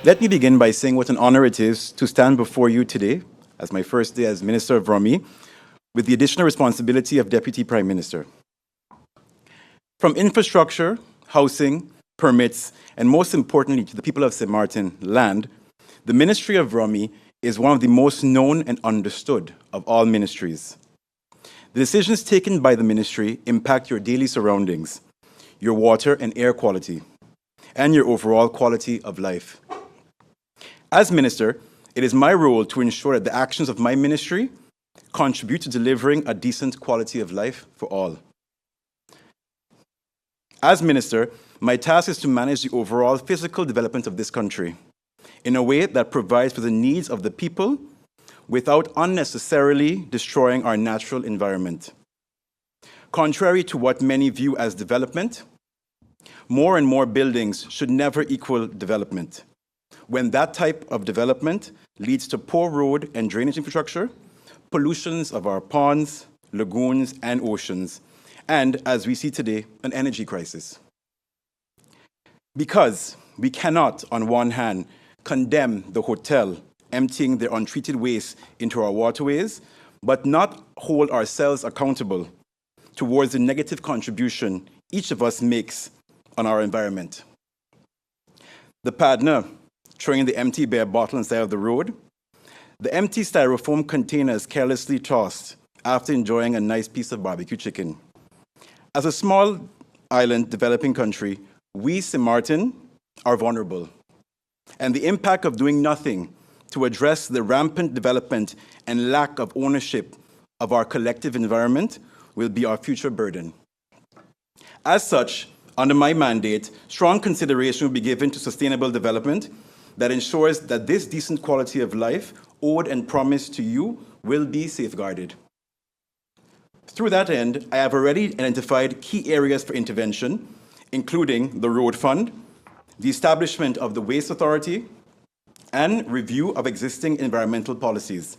Let me begin by saying what an honor it is to stand before you today, as my first day as Minister of Romi, with the additional responsibility of Deputy Prime Minister. From infrastructure, housing, permits, and most importantly to the people of St. Martin, land, the Ministry of Romi is one of the most known and understood of all ministries. The decisions taken by the ministry impact your daily surroundings, your water and air quality, and your overall quality of life. As minister, it is my role to ensure that the actions of my ministry contribute to delivering a decent quality of life for all. As minister, my task is to manage the overall physical development of this country in a way that provides for the needs of the people without unnecessarily destroying our natural environment. Contrary to what many view as development, more and more buildings should never equal development. When that type of development leads to poor road and drainage infrastructure, pollutions of our ponds, lagoons, and oceans, and, as we see today, an energy crisis. Because we cannot, on one hand, condemn the hotel emptying their untreated waste into our waterways, but not hold ourselves accountable towards the negative contribution each of us makes on our environment. The partner throwing the empty beer bottle on the side of the road, the empty styrofoam containers carelessly tossed after enjoying a nice piece of barbecue chicken. As a small island developing country, we, St. Martin, are vulnerable. And the impact of doing nothing to address the rampant development and lack of ownership of our collective environment will be our future burden. As such, under my mandate, strong consideration will be given to sustainable development that ensures that this decent quality of life owed and promised to you will be safeguarded. Through that end, I have already identified key areas for intervention, including the road fund, the establishment of the waste authority, and review of existing environmental policies.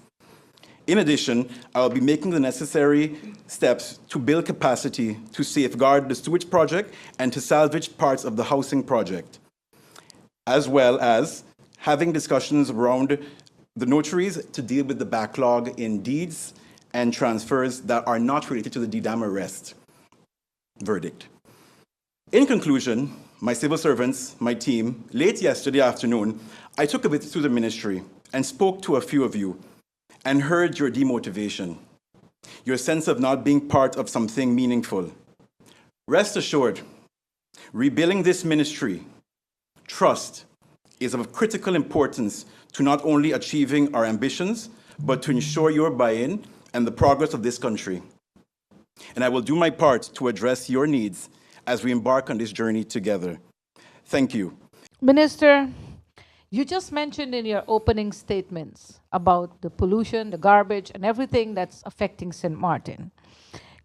In addition, I will be making the necessary steps to build capacity to safeguard the sewage project and to salvage parts of the housing project, as well as having discussions around the notaries to deal with the backlog in deeds and transfers that are not related to the DDAM arrest verdict. In conclusion, my civil servants, my team, late yesterday afternoon, I took a visit to the ministry and spoke to a few of you and heard your demotivation, your sense of not being part of something meaningful. Rest assured, rebuilding this ministry, trust, is of critical importance to not only achieving our ambitions, but to ensure your buy-in and the progress of this country. And I will do my part to address your needs as we embark on this journey together. Thank you. Minister, you just mentioned in your opening statements about the pollution, the garbage, and everything that's affecting St. Martin.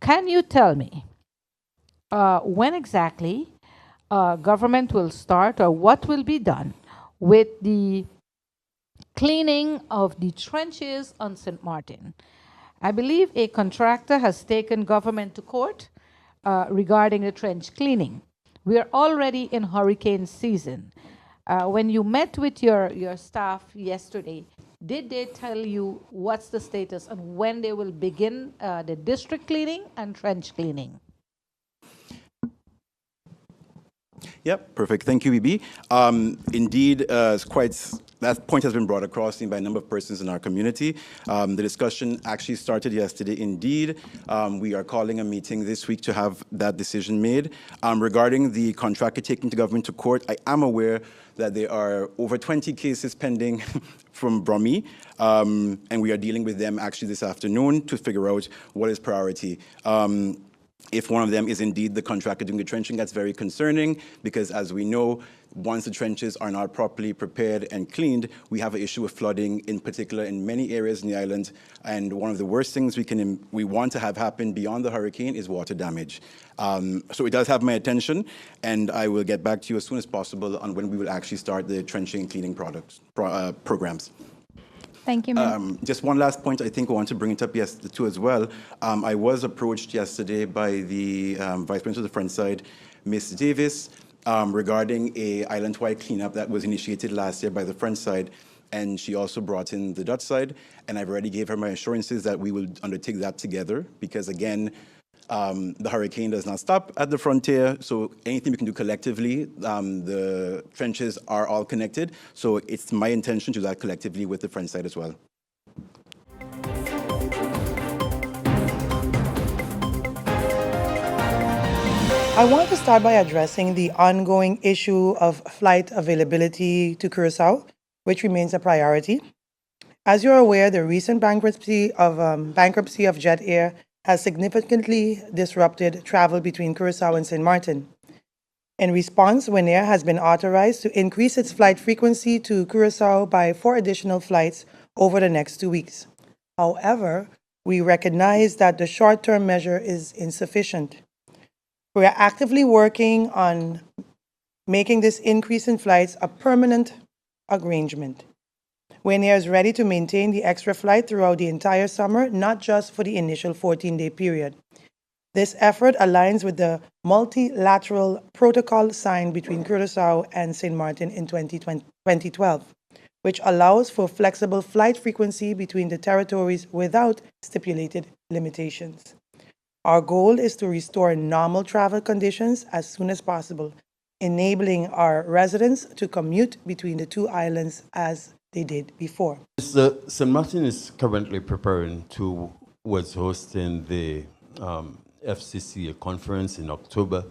Can you tell me when exactly government will start or what will be done with the cleaning of the trenches on St. Martin? I believe a contractor has taken government to court regarding the trench cleaning. We are already in hurricane season. When you met with your staff yesterday, did they tell you what's the status and when they will begin the district cleaning and trench cleaning? Yep, perfect. Thank you, BB. Indeed, that point has been brought across by a number of persons in our community. The discussion actually started yesterday. Indeed, we are calling a meeting this week to have that decision made. Regarding the contractor taking the government to court, I am aware that there are over 20 cases pending from Brommy, and we are dealing with them actually this afternoon to figure out what is priority. If one of them is indeed the contractor doing the trenching, that's very concerning because, as we know, once the trenches are not properly prepared and cleaned, we have an issue with flooding, in particular in many areas in the island. And one of the worst things we want to have happen beyond the hurricane is water damage. So it does have my attention, and I will get back to you as soon as possible on when we will actually start the trenching and cleaning programs. Thank you, ma'am. Just one last point, I think I want to bring it up too as well. I was approached yesterday by the Vice President of the Front Side, Ms. Davis, regarding a island-wide cleanup that was initiated last year by the French side, and she also brought in the Dutch side. And I've already gave her my assurances that we will undertake that together because, again, the hurricane does not stop at the frontier, so anything we can do collectively, the trenches are all connected, so it's my intention to do that collectively with the French side as well. I want to start by addressing the ongoing issue of flight availability to Curacao, which remains a priority. As you're aware, the recent bankruptcy of Jet Air has significantly disrupted travel between Curacao and St. Martin. In response, Winair has been authorized to increase its flight frequency to Curacao by 4 additional flights over the next 2 weeks. However, we recognize that the short-term measure is insufficient. We are actively working on making this increase in flights a permanent arrangement. Winair is ready to maintain the extra flight throughout the entire summer, not just for the initial 14-day period. This effort aligns with the multilateral protocol signed between Curaçao and St. Martin in 2012, which allows for flexible flight frequency between the territories without stipulated limitations. Our goal is to restore normal travel conditions as soon as possible, enabling our residents to commute between the two islands as they did before. St. Martin is currently preparing towards hosting the FCCA conference in October.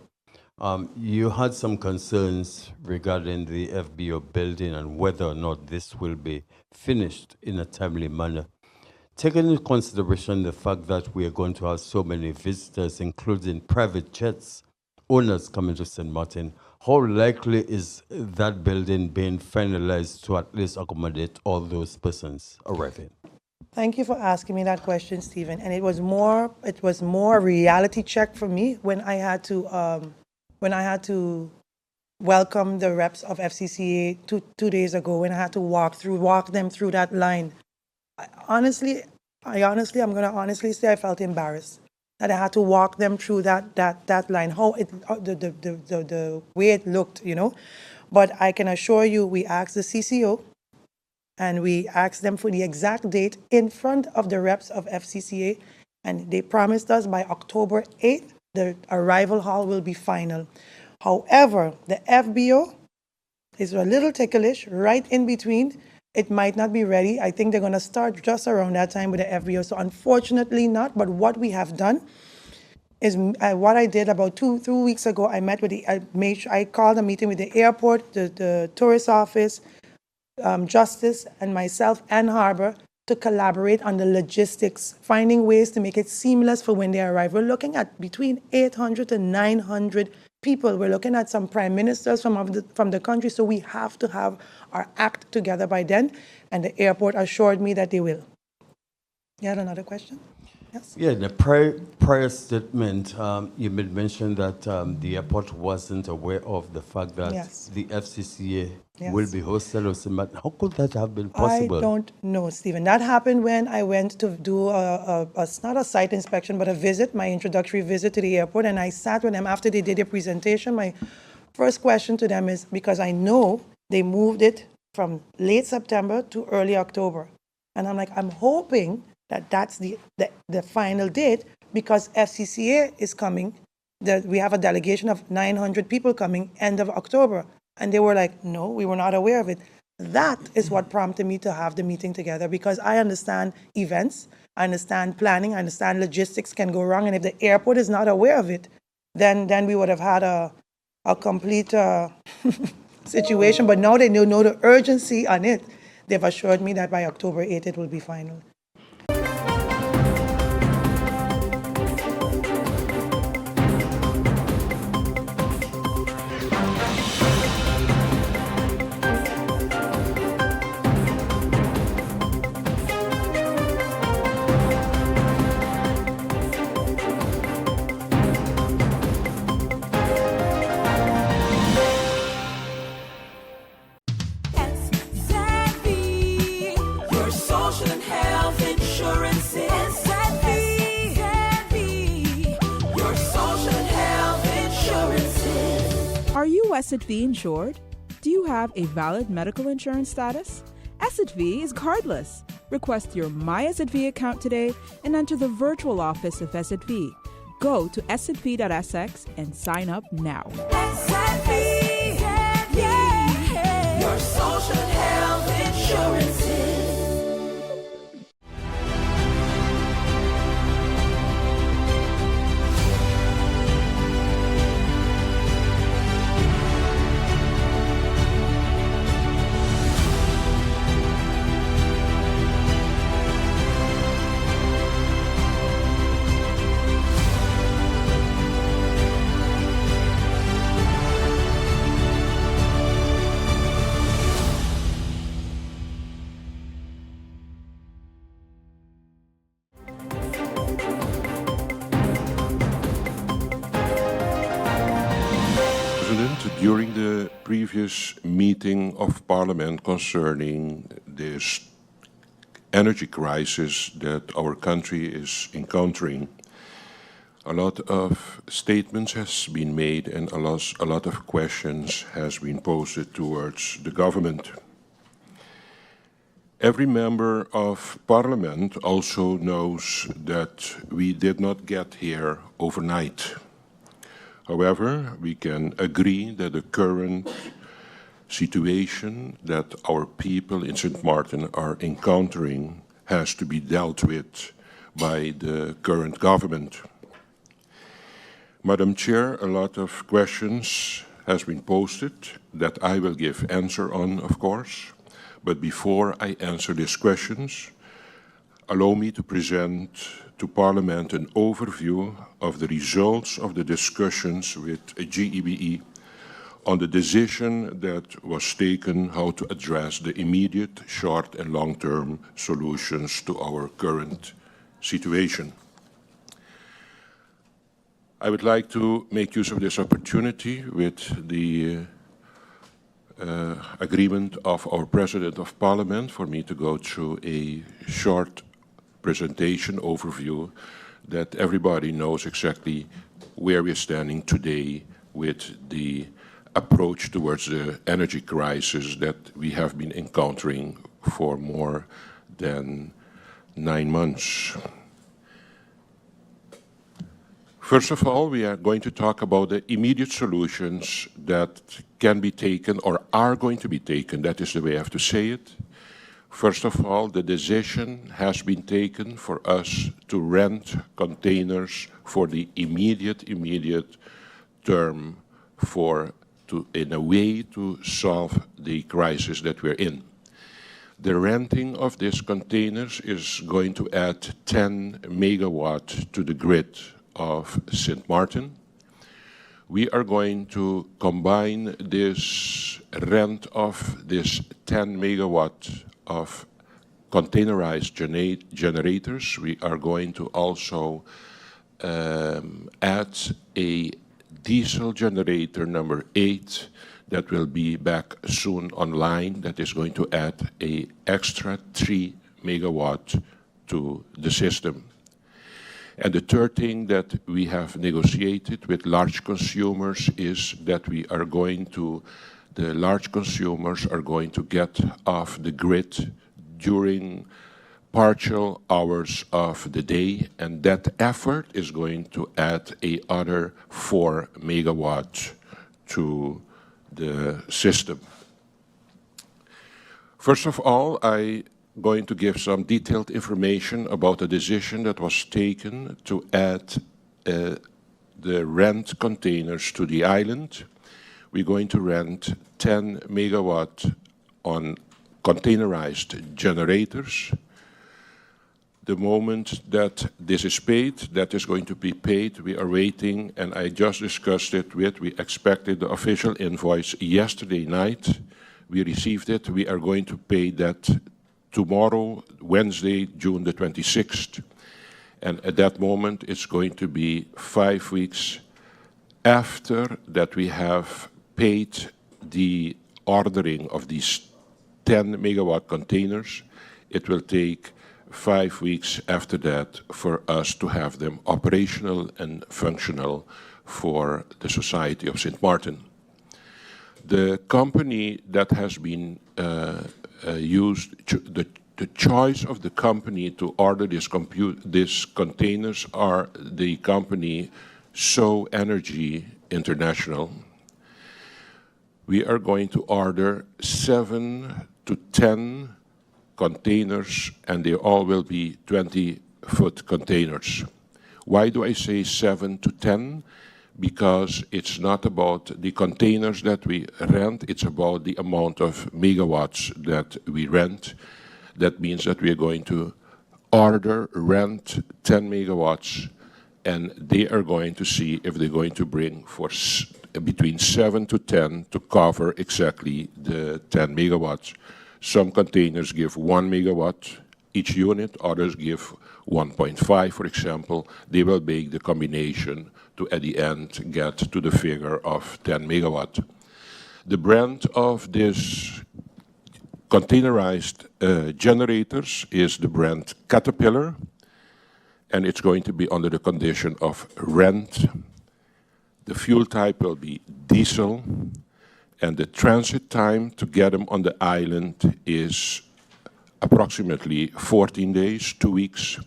You had some concerns regarding the FBO building and whether or not this will be finished in a timely manner. Taking into consideration the fact that we are going to have so many visitors, including private jets owners coming to St. Martin, how likely is that building being finalized to at least accommodate all those persons arriving? Thank you for asking me that question, Stephen. And it was more a reality check for me when I had to welcome the reps of FCCA two days ago, when I had to walk them through that line. I'm going to honestly say I felt embarrassed that I had to walk them through that line, how the way it looked, you know. But I can assure you, we asked the CCO and we asked them for the exact date in front of the reps of FCCA, and they promised us by October 8th, the arrival hall will be final. However, the FBO is a little ticklish right in between. It might not be ready. I think they're going to start just around that time with the FBO. So unfortunately not, but what we have done is what I did about two weeks ago. I called a meeting with the airport, the tourist office, Justice, and myself and Harbor to collaborate on the logistics, finding ways to make it seamless for when they arrive. We're looking at between 800 to 900 people. We're looking at some prime ministers from the country, so we have to have our act together by then, and the airport assured me that they will. You had another question? Yes? Yeah, in the prior statement, you made mention that the airport wasn't aware of the fact that Yes. the FCCA Yes. will be hosted or something. How could that have been possible? I don't know, Stephen. That happened when I went to do not a site inspection, but a visit, my introductory visit to the airport, and I sat with them after they did their presentation. My first question to them is, because I know they moved it from late September to early October. And I'm like, I'm hoping that that's the final date, because FCCA is coming. We have a delegation of 900 people coming end of October. And they were like, no, we were not aware of it. That is what prompted me to have the meeting together, because I understand events, I understand planning, I understand logistics can go wrong. And if the airport is not aware of it, then we would have had a complete situation. But now they know the urgency on it. They've assured me that by October 8th, it will be final. Savvy, your social and health. Are you SXV insured? Do you have a valid medical insurance status? SXV is cardless. Request your My SXV account today and enter the virtual office of SXV. Go to sxv.sx and sign up now. SXV, yeah, your social health insurances. During the previous meeting of Parliament concerning this energy crisis that our country is encountering, a lot of statements has been made and a lot of questions has been posed towards the government. Every member of Parliament also knows that we did not get here overnight. However, we can agree that the current situation that our people in St. Martin are encountering has to be dealt with by the current government. Madam Chair, a lot of questions has been posted that I will give answer on, of course. But before I answer these questions, allow me to present to Parliament an overview of the results of the discussions with GEBE on the decision that was taken how to address the immediate, short and long-term solutions to our current situation. I would like to make use of this opportunity with the agreement of our President of Parliament for me to go through a short presentation overview that everybody knows exactly where we're standing today with the approach towards the energy crisis that we have been encountering for more than 9 months. First of all, we are going to talk about the immediate solutions that can be taken or are going to be taken. That is the way I have to say it. First of all, the decision has been taken for us to rent containers for the immediate term in a way to solve the crisis that we're in. The renting of these containers is going to add 10 megawatt to the grid of St. Martin. We are going to combine this rent of this 10 megawatt of containerized generators. We are going to also add a diesel generator number 8 that will be back soon online, that is going to add an extra 3 megawatt to the system. And the third thing that we have negotiated with large consumers is that the large consumers are going to get off the grid during partial hours of the day, and that effort is going to add another 4 megawatts to the system. First of all, I'm going to give some detailed information about the decision that was taken to add the rent containers to the island. We're going to rent 10 megawatt on containerized generators. The moment that this is paid, that is going to be paid. We are waiting, and I just discussed it we expected the official invoice yesterday night. We received it. We are going to pay that tomorrow, Wednesday, June the 26th. And at that moment, it's going to be 5 weeks after that we have paid the ordering of these 10 megawatt containers. It will take 5 weeks after that for us to have them operational and functional for the Society of St. Martin. The company that has been used, the choice of the company to order these containers are the company So Energy International. We are going to order 7 to 10 containers, and they all will be 20-foot containers. Why do I say 7 to 10? Because it's not about the containers that we rent, it's about the amount of megawatts that we rent. That means that we are going to rent 10 megawatts, and they are going to see if they're going to bring for between 7 to 10 to cover exactly the 10 megawatts. Some containers give 1 megawatt each unit, others give 1.5, for example. They will make the combination to, at the end, get to the figure of 10 megawatt. The brand of this containerized generators is the brand Caterpillar, and it's going to be under the condition of rent. The fuel type will be diesel, and the transit time to get them on the island is approximately 14 days, 2 weeks,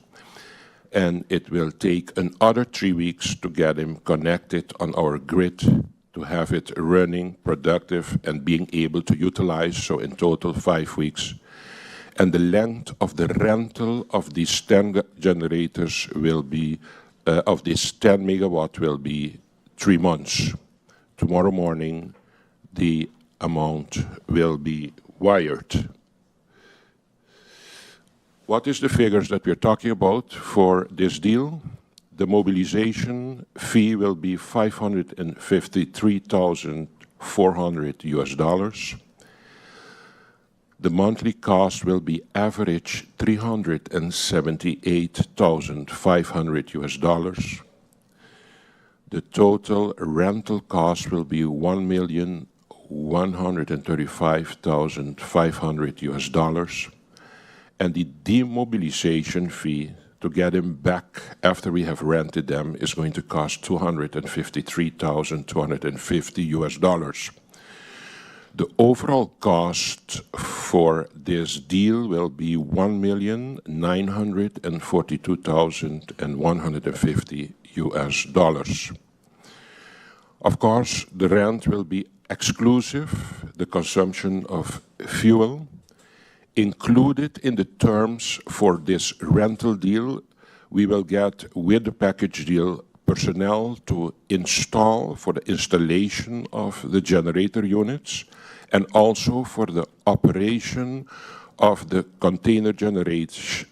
and it will take another 3 weeks to get them connected on our grid, to have it running, productive, and being able to utilize, so in total 5 weeks. And the length of the rental of these 10 generators will be, of this 10 megawatt will be 3 months. Tomorrow morning, the amount will be wired. What is the figures that we're talking about for this deal? The mobilization fee will be $553,400. The monthly cost will be average $378,500. The total rental cost will be $1,135,500. And the demobilization fee to get them back after we have rented them is going to cost $253,250. The overall cost for this deal will be $1,942,150. Of course, the rent will be exclusive, the consumption of fuel. Included in the terms for this rental deal, we will get, with the package deal, personnel to install for the installation of the generator units, and also for the operation of the container generators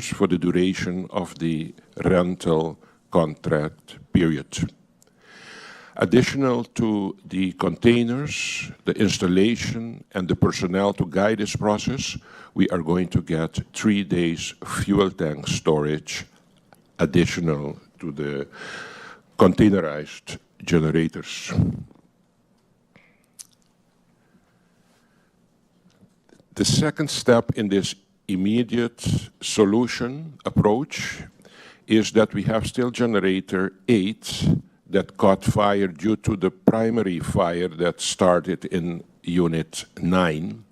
for the duration of the rental contract period. Additional to the containers, the installation, and the personnel to guide this process, we are going to get 3 days fuel tank storage additional to the containerized generators. The second step in this immediate solution approach is that we have still generator 8 that caught fire due to the primary fire that started in Unit 9.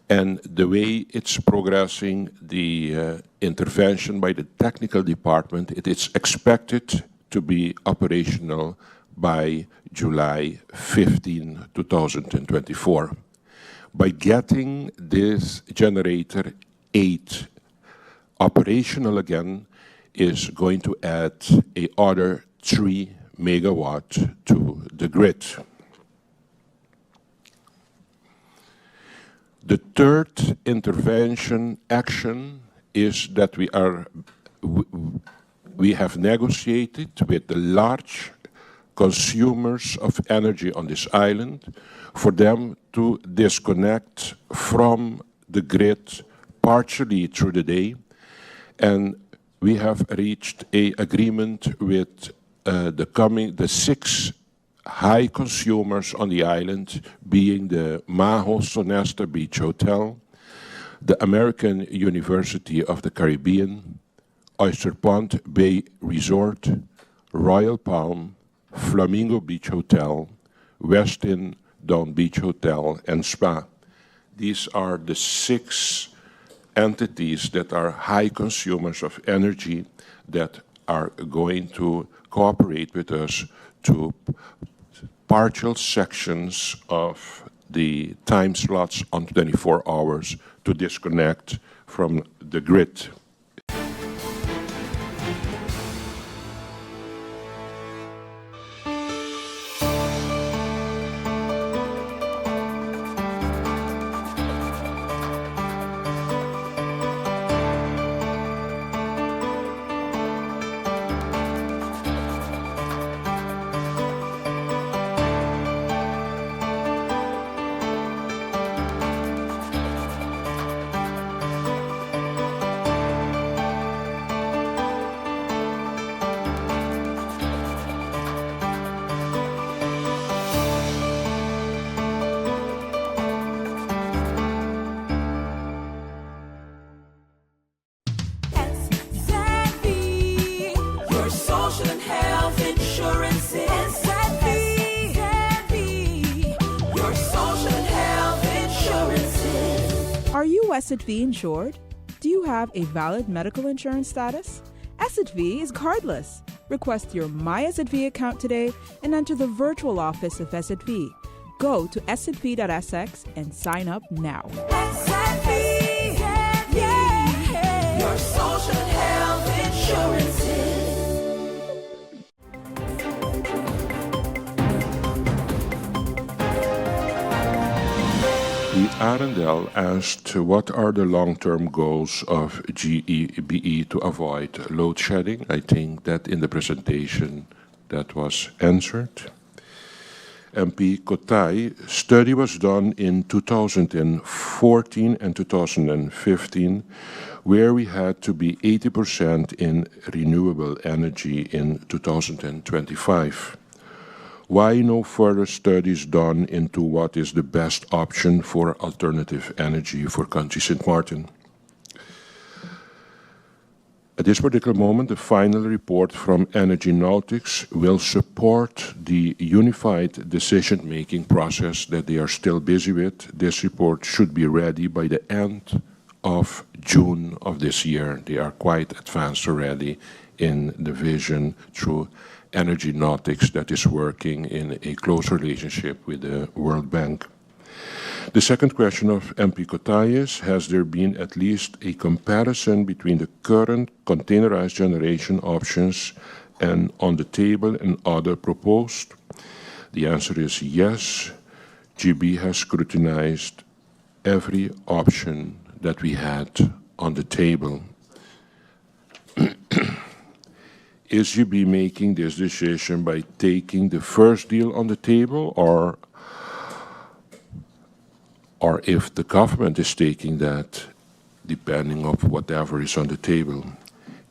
And the way it's progressing, the intervention by the technical department, it is expected to be operational by July 15, 2024. By getting this generator 8 operational again is going to add a other 3 megawatt to the grid. The third intervention action is that we have negotiated with the large consumers of energy on this island for them to disconnect from the grid partially through the day, and we have reached an agreement with the 6 high consumers on the island, being the Maho Sonesta Beach Hotel, the American University of the Caribbean, Oyster Pond Bay Resort, Royal Palm, Flamingo Beach Hotel, Westin Down Beach Hotel and Spa. These are the 6 entities that are high consumers of energy that are going to cooperate with us to partial sections of the time slots on 24 hours to disconnect from the grid. SXM, your social and health insurance. SXM, your social and health insurance. Are you SXV insured? Do you have a valid medical insurance status? SXV is cardless. Request your My SXV account today and enter the virtual office of SXV. Go to sxv.sx and sign up now. SXM, yeah, your social and health insurances. The Arendelle asked what are the long-term goals of GEBE to avoid load shedding. I think that in the presentation that was answered. MP Kotai, study was done in 2014 and 2015 where we had to be 80% in renewable energy in 2025. Why no further studies done into what is the best option for alternative energy for Country St. Martin? At this particular moment, the final report from Energy Nautics will support the unified decision-making process that they are still busy with. This report should be ready by the end of June of this year. They are quite advanced already in the vision through Energy Nautics that is working in a close relationship with the World Bank. The second question of MP Kotai is, has there been at least a comparison between the current containerized generation options and on the table and other proposed? The answer is yes. GB has scrutinized every option that we had on the table. Is GB making this decision by taking the first deal on the table, or if the government is taking that, depending on whatever is on the table?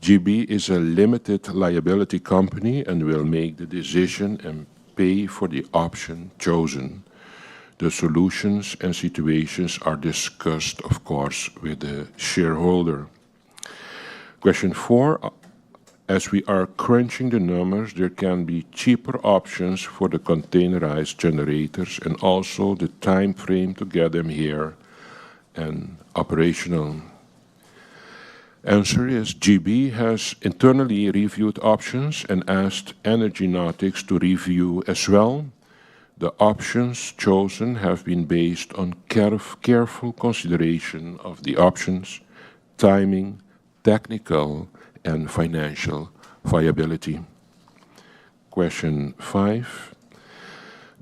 GB is a limited liability company and will make the decision and pay for the option chosen. The solutions and situations are discussed, of course, with the shareholder. Question 4. As we are crunching the numbers, there can be cheaper options for the containerized generators and also the time frame to get them here and operational. Answer is GB has internally reviewed options and asked Energy Nautics to review as well. The options chosen have been based on careful consideration of the options, timing, technical, and financial viability. Question 5.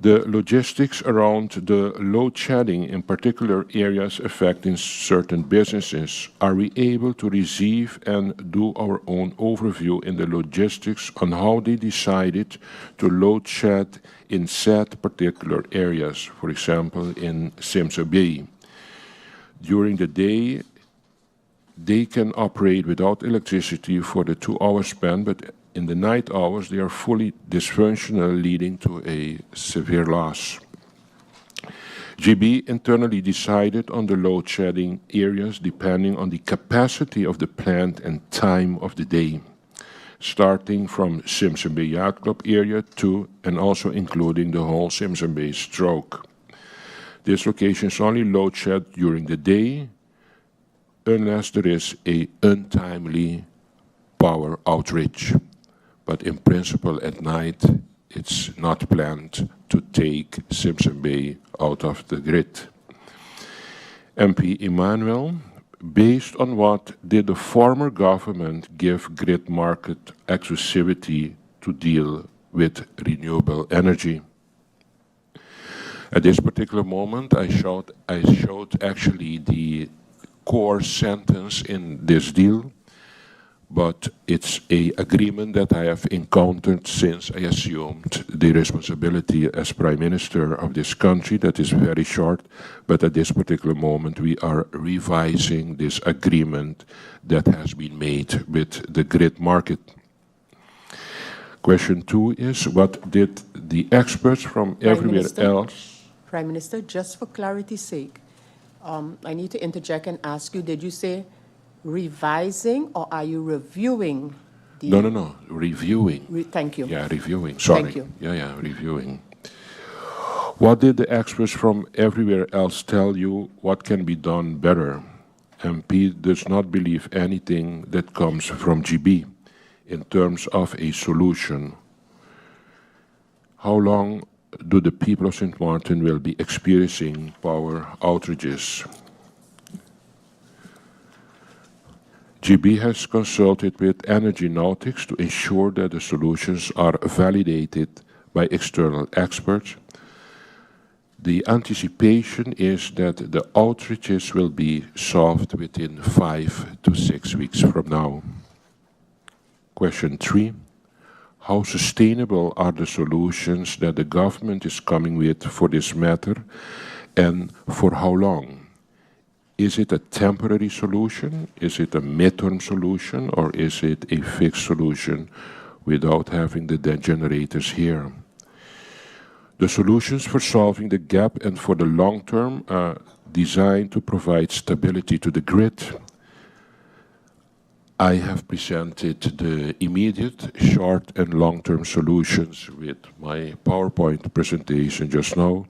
The logistics around the load shedding, in particular areas affecting certain businesses, are we able to receive and do our own overview in the logistics on how they decided to load shed in said particular areas, for example, in Simpson Bay? During the day, they can operate without electricity for the 2-hour span, but in the night hours they are fully dysfunctional, leading to a severe loss. GB internally decided on the load shedding areas depending on the capacity of the plant and time of the day, starting from Simpson Bay Yacht Club area to and also including the whole Simpson Bay stroke. This location is only load shed during the day unless there is a untimely power outage. But in principle, at night, it's not planned to take Simpson Bay out of the grid. MP Emmanuel, based on what did the former government give grid market exclusivity to deal with renewable energy? At this particular moment, I showed actually the core sentence in this deal, but it's an agreement that I have encountered since I assumed the responsibility as Prime Minister of this country. That is very short, but at this particular moment we are revising this agreement that has been made with the grid market. Question 2 is, what did the experts from everywhere else... Prime Minister, just for clarity's sake, I need to interject and ask you, did you say revising or are you reviewing? No, reviewing. Thank you. Yeah, reviewing, sorry. Thank you. Yeah, reviewing. What did the experts from everywhere else tell you what can be done better? MP does not believe anything that comes from GB in terms of a solution. How long do the people of St. Martin will be experiencing power outages? GB has consulted with Energy Nautics to ensure that the solutions are validated by external experts. The anticipation is that the outages will be solved within 5 to 6 weeks from now. Question 3. How sustainable are the solutions that the government is coming with for this matter, and for how long? Is it a temporary solution? Is it a midterm solution? Or is it a fixed solution without having the dead generators here? The solutions for solving the gap and for the long term are designed to provide stability to the grid. I have presented the immediate, short and long-term solutions with my PowerPoint presentation just now.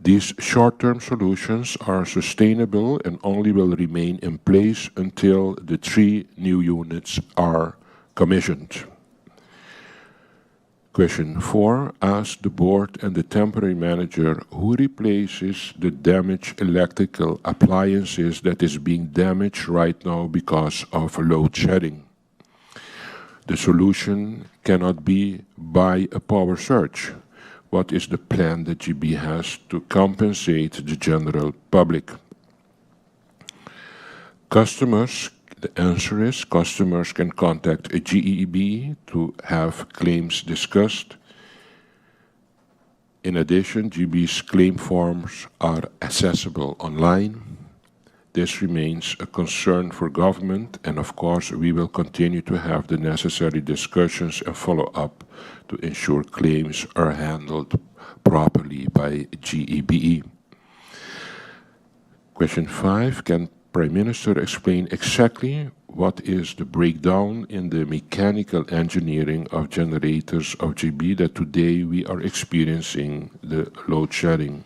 These short-term solutions are sustainable and only will remain in place until the 3 new units are commissioned. Question 4. Ask the board and the temporary manager who replaces the damaged electrical appliances that is being damaged right now because of load shedding. The solution cannot be by a power surge. What is the plan that GB has to compensate the general public? Customers, the answer is customers can contact a GEB to have claims discussed. In addition, GB's claim forms are accessible online. This remains a concern for government, and of course we will continue to have the necessary discussions and follow up to ensure claims are handled properly by GEBE. Question 5. Can Prime Minister explain exactly what is the breakdown in the mechanical engineering of generators of GB that today we are experiencing the load shedding?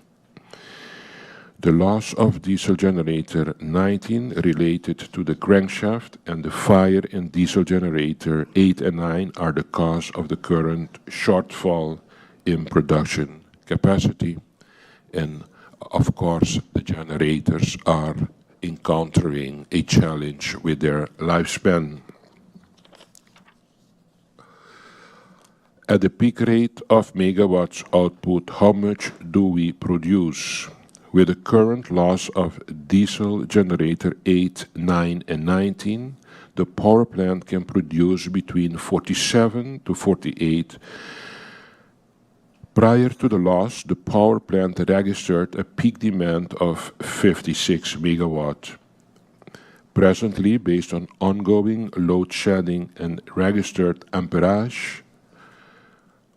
The loss of diesel generator 19 related to the crankshaft and the fire in diesel generator 8 and 9 are the cause of the current shortfall in production capacity. And of course, the generators are encountering a challenge with their lifespan. At the peak rate of megawatts output, how much do we produce? With the current loss of diesel generator 8, 9 and 19, the power plant can produce between 47 to 48. Prior to the loss, the power plant registered a peak demand of 56 megawatt. Presently, based on ongoing load shedding and registered amperage,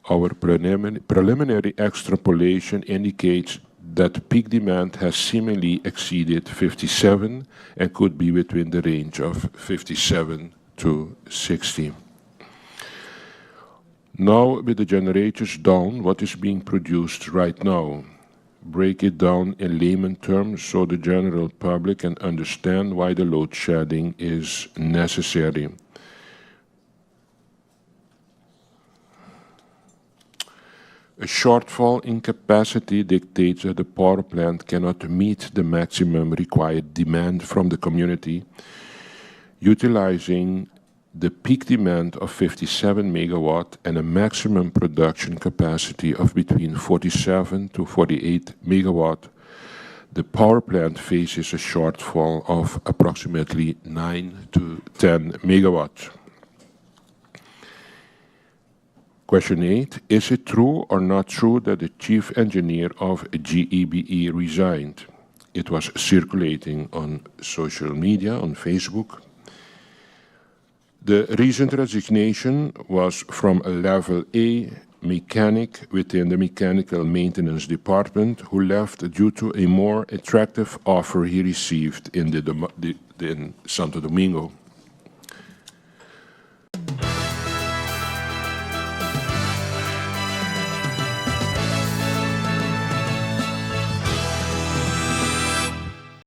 our preliminary extrapolation indicates that peak demand has seemingly exceeded 57 and could be within the range of 57 to 60. Now, with the generators down, what is being produced right now? Break it down in layman terms so the general public can understand why the load shedding is necessary. A shortfall in capacity dictates that the power plant cannot meet the maximum required demand from the community, utilizing the peak demand of 57 megawatt and a maximum production capacity of between 47 to 48 megawatt. The power plant faces a shortfall of approximately 9 to 10 megawatt. Question 8. Is it true or not true that the chief engineer of GEBE resigned? It was circulating on social media, on Facebook. The recent resignation was from a level A mechanic within the mechanical maintenance department who left due to a more attractive offer he received in Santo Domingo.